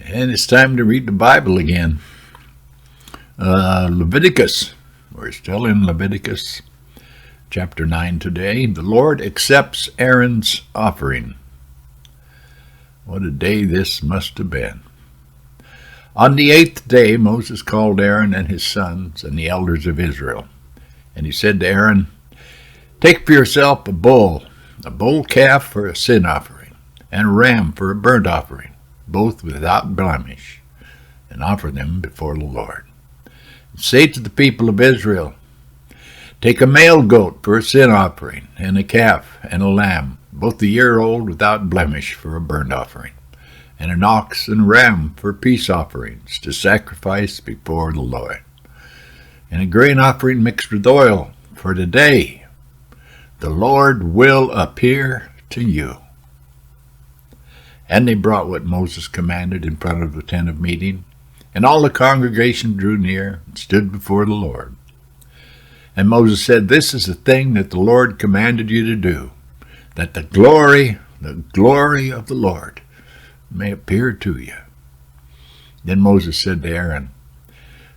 And it's time to read the Bible again. Leviticus. We're still in Leviticus chapter 9 today. The Lord accepts Aaron's offering. What a day this must have been. On the 8th day, Moses called Aaron and his sons and the elders of Israel. And he said to Aaron, "Take for yourself a bull calf for a sin offering, and a ram for a burnt offering, both without blemish, and offer them before the Lord. And say to the people of Israel, take a male goat for a sin offering, and a calf and a lamb, both a year old without blemish, for a burnt offering, and an ox and ram for peace offerings to sacrifice before the Lord, and a grain offering mixed with oil, for today the Lord will appear to you." And they brought what Moses commanded in front of the tent of meeting, and all the congregation drew near and stood before the Lord. And Moses said, "This is the thing that the Lord commanded you to do, that the glory of the Lord may appear to you." Then Moses said to Aaron,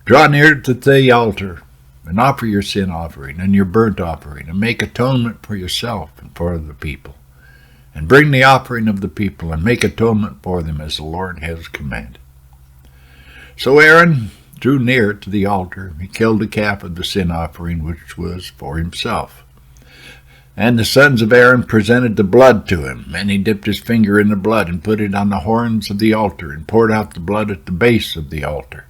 "Draw near to the altar, and offer your sin offering and your burnt offering, and make atonement for yourself and for the people. And bring the offering of the people, and make atonement for them as the Lord has commanded." So Aaron drew near to the altar. He killed the calf of the sin offering, which was for himself. And the sons of Aaron presented the blood to him, and he dipped his finger in the blood and put it on the horns of the altar, and poured out the blood at the base of the altar.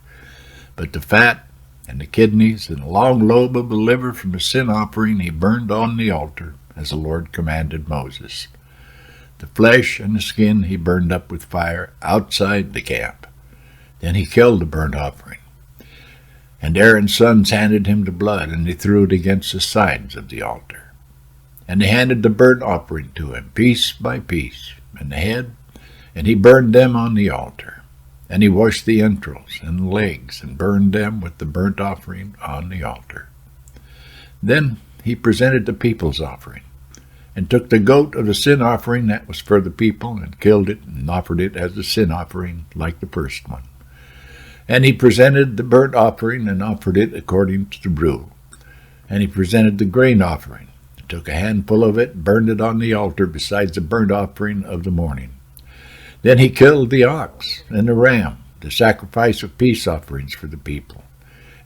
But the fat and the kidneys and the long lobe of the liver from the sin offering he burned on the altar, as the Lord commanded Moses. The flesh and the skin he burned up with fire outside the camp. Then he killed the burnt offering. And Aaron's sons handed him the blood, and he threw it against the sides of the altar. And they handed the burnt offering to him, piece by piece, and the head, and he burned them on the altar. And he washed the entrails and the legs, and burned them with the burnt offering on the altar. Then he presented the people's offering, and took the goat of the sin offering that was for the people, and killed it, and offered it as a sin offering like the first one. And he presented the burnt offering, and offered it according to the rule. And he presented the grain offering, and took a handful of it, and burned it on the altar besides the burnt offering of the morning. Then he killed the ox and the ram, the sacrifice of peace offerings for the people.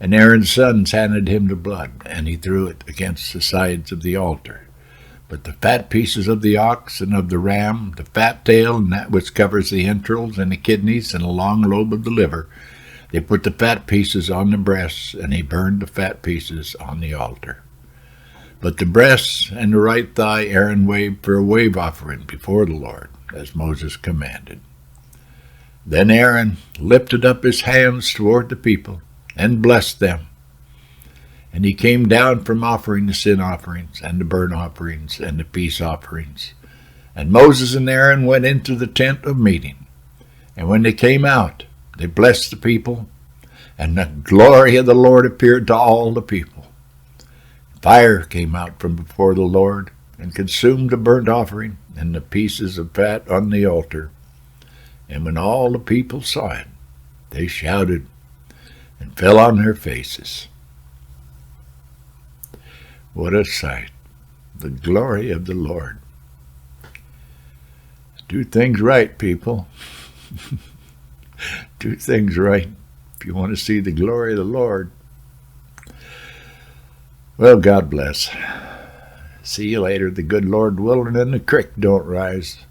And Aaron's sons handed him the blood, and he threw it against the sides of the altar. But the fat pieces of the ox and of the ram, the fat tail and that which covers the entrails and the kidneys and the long lobe of the liver, they put the fat pieces on the breasts, and he burned the fat pieces on the altar. But the breasts and the right thigh Aaron waved for a wave offering before the Lord, as Moses commanded. Then Aaron lifted up his hands toward the people and blessed them. And he came down from offering the sin offerings and the burnt offerings and the peace offerings. And Moses and Aaron went into the tent of meeting. And when they came out, they blessed the people, and the glory of the Lord appeared to all the people. Fire came out from before the Lord, and consumed the burnt offering and the pieces of fat on the altar. And when all the people saw it, they shouted and fell on their faces. What a sight, the glory of the Lord. Do things right, people. Do things right if you want to see the glory of the Lord. Well, God bless. See you later. The good Lord willing and the creek don't rise.